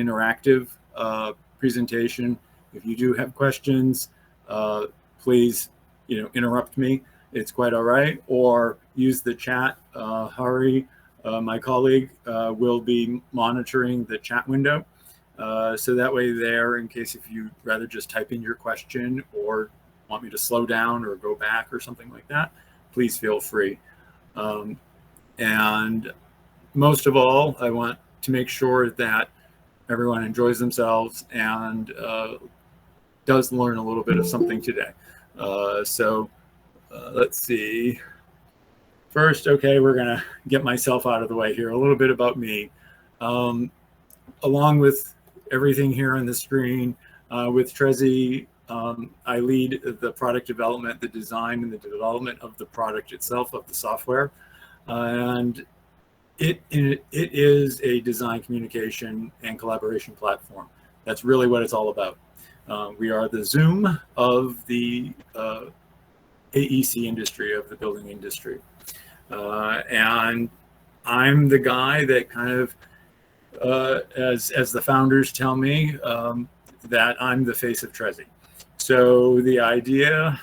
interactive presentation. If you do have questions, please, interrupt me. It's quite all right. Or use the chat. Hari, my colleague, will be monitoring the chat window. So that way there, in case if you'd rather just type in your question or want me to slow down or go back or something like that, please feel free. And most of all, I want to make sure that everyone enjoys themselves and does learn a little bit of something today. So let's see. First, okay, we're gonna get myself out of the way here. A little bit about me. Along with everything here on the screen, with Trezi, I lead the product development, the design, and the development of the product itself, of the software. And it is a design, communication, and collaboration platform. That's really what it's all about. We are the Zoom of the AEC industry, of the building industry. And I'm the guy that kind of, as the founders tell me, that I'm the face of Trezi. So the idea,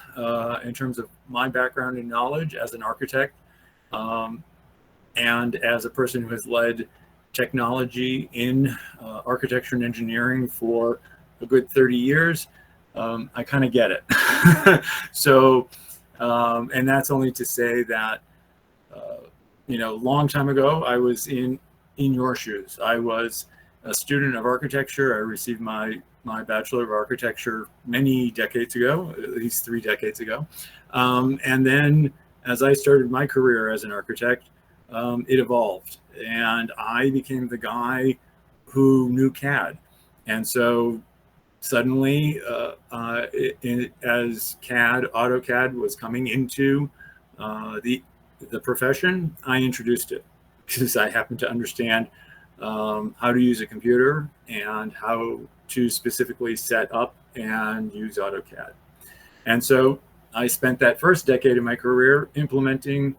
in terms of my background and knowledge as an architect, and as a person who has led technology in architecture and engineering for a good 30 years, I kind of get it. So, and that's only to say that, long time ago, I was in your shoes. I was a student of architecture. I received my Bachelor of Architecture many decades ago, at least 3 decades ago. And then as I started my career as an architect, it evolved, and I became the guy who knew CAD. And so suddenly, as AutoCAD was coming into the profession, I introduced it because I happen to understand how to use a computer and how to specifically set up and use AutoCAD. And so I spent that first decade of my career implementing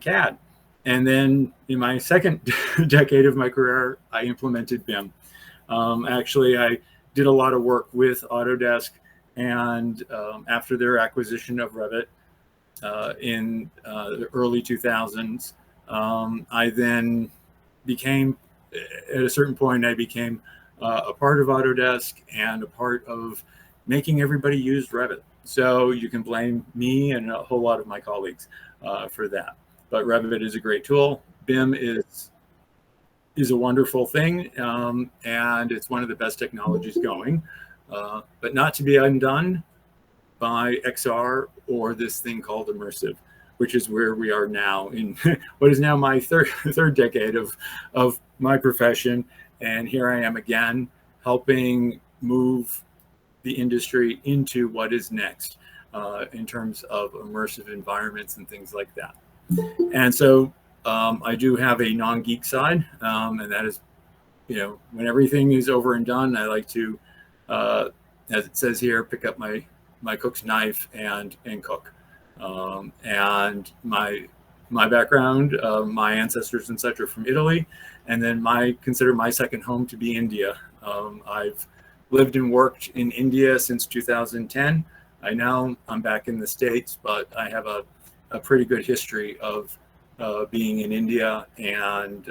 CAD. And then in my second decade of my career, I implemented BIM. Actually, I did a lot of work with Autodesk, and after their acquisition of Revit in the early 2000s, I then became, at a certain point, I became a part of Autodesk and a part of making everybody use Revit. So you can blame me and a whole lot of my colleagues for that. But Revit is a great tool. BIM is a wonderful thing, and it's one of the best technologies going, but not to be undone by XR or this thing called immersive, which is where we are now in what is now my third decade of my profession. And here I am again, helping move the industry into what is next in terms of immersive environments and things like that. And so I do have a non-geek side, and that is, when everything is over and done, I like to, as it says here, pick up my cook's knife and cook. And my background, my ancestors and such are from Italy, and then consider my second home to be India. I've lived and worked in India since 2010. I'm back in the States, but I have a pretty good history of being in India and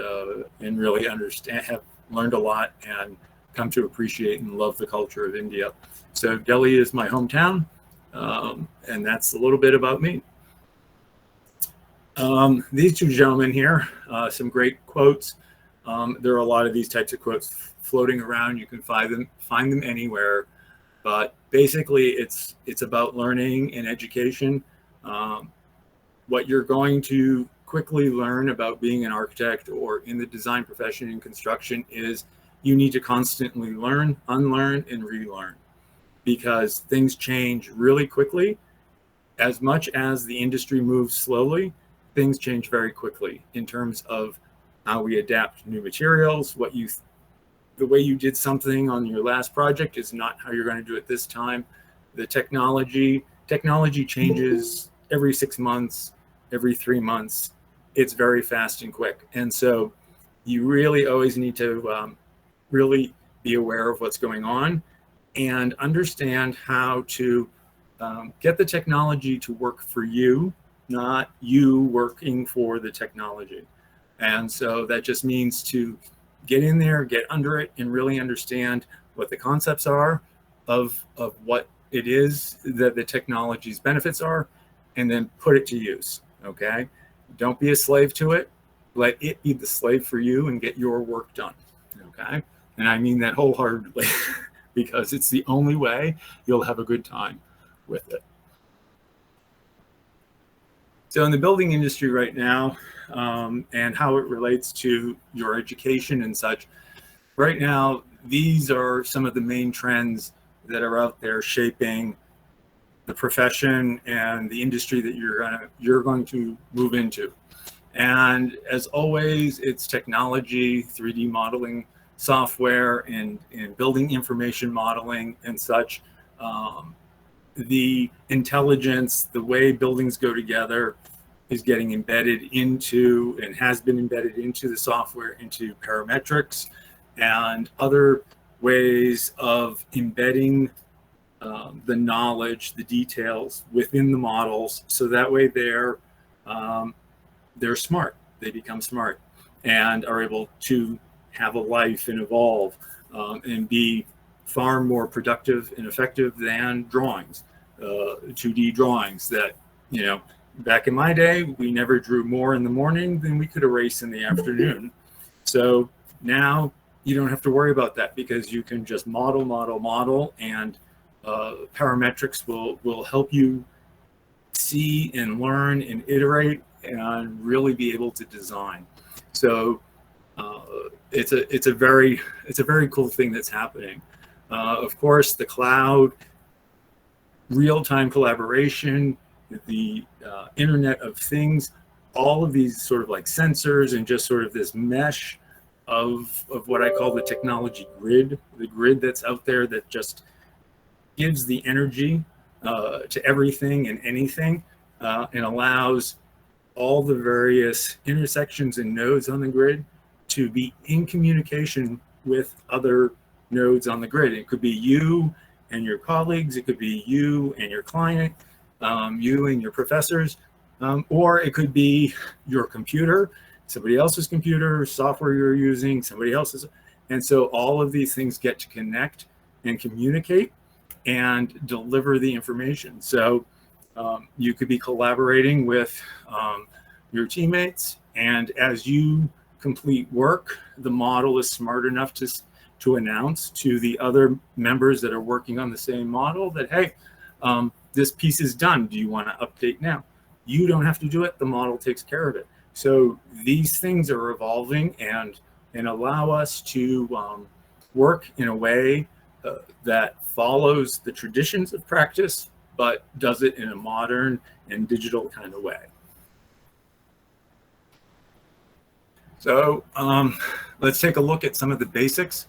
really have learned a lot and come to appreciate and love the culture of India. So Delhi is my hometown, and that's a little bit about me. These two gentlemen here, some great quotes. There are a lot of these types of quotes floating around. You can find them anywhere, but basically it's about learning and education. What you're going to quickly learn about being an architect or in the design profession in construction is you need to constantly learn, unlearn, and relearn, because things change really quickly. As much as the industry moves slowly, things change very quickly in terms of how we adapt new materials. The way you did something on your last project is not how you're going to do it this time. The technology changes every 6 months, every 3 months. It's very fast and quick. And so you really always need to really be aware of what's going on, and understand how to get the technology to work for you, not you working for the technology. And so that just means to get in there, get under it, and really understand what the concepts are of what it is that the technology's benefits are, and then put it to use, okay? Don't be a slave to it. Let it be the slave for you and get your work done, okay? And I mean that wholeheartedly because it's the only way you'll have a good time with it. So in the building industry right now, and how it relates to your education and such, right now, these are some of the main trends that are out there shaping the profession and the industry that you're going to move into. And as always, it's technology, 3D modeling software, and building information modeling and such. The intelligence, the way buildings go together, is getting embedded into and has been embedded into the software, into parametrics and other ways of embedding the knowledge, the details within the models, so that way they're smart. They become smart and are able to have a life and evolve and be far more productive and effective than drawings, 2D drawings that, you know, back in my day, we never drew more in the morning than we could erase in the afternoon. So now you don't have to worry about that because you can just model, and parametrics will help you see and learn and iterate and really be able to design. So it's a very cool thing that's happening. Of course, the cloud, real-time collaboration, the Internet of Things, all of these sort of like sensors and just sort of this mesh of what I call the technology grid, the grid that's out there that just gives the energy to everything and anything, and allows all the various intersections and nodes on the grid to be in communication with other nodes on the grid. It could be you and your colleagues, it could be you and your client, you and your professors, or it could be your computer, somebody else's computer, software you're using, somebody else's. And so all of these things get to connect and communicate and deliver the information. So you could be collaborating with your teammates, and as you complete work, the model is smart enough to announce to the other members that are working on the same model that, hey, this piece is done. Do you want to update now? You don't have to do it. The model takes care of it. So these things are evolving and allow us to work in a way that follows the traditions of practice, but does it in a modern and digital kind of way. So let's take a look at some of the basics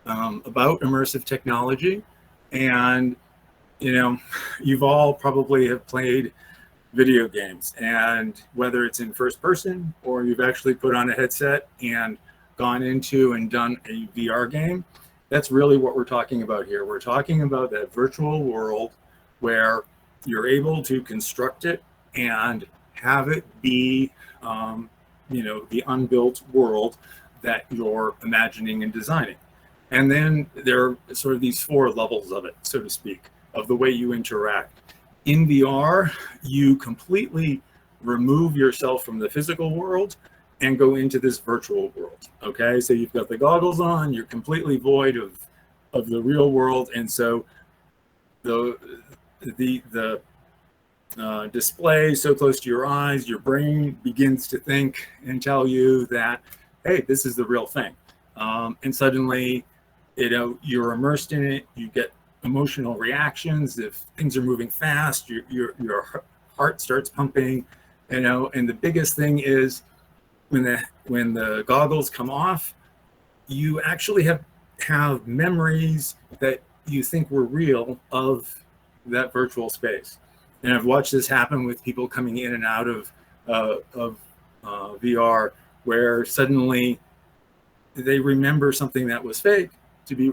about immersive technology. And, you know, you've all probably have played video games, and whether it's in first person or you've actually put on a headset and gone into and done a VR game, that's really what we're talking about here. We're talking about that virtual world where you're able to construct it and have it be, you know, the unbuilt world that you're imagining and designing. And then there are sort of these 4 levels of it, so to speak, of the way you interact. In VR, you completely remove yourself from the physical world and go into this virtual world. Okay, so you've got the goggles on, you're completely void of the real world, and so the display so close to your eyes, your brain begins to think and tell you that, hey, this is the real thing, and suddenly, you know, you're immersed in it. You get emotional reactions. If things are moving fast, your heart starts pumping, you know. And the biggest thing is when the goggles come off, you actually have memories that you think were real of that virtual space. And I've watched this happen with people coming in and out of VR, where suddenly they remember something that was fake, to be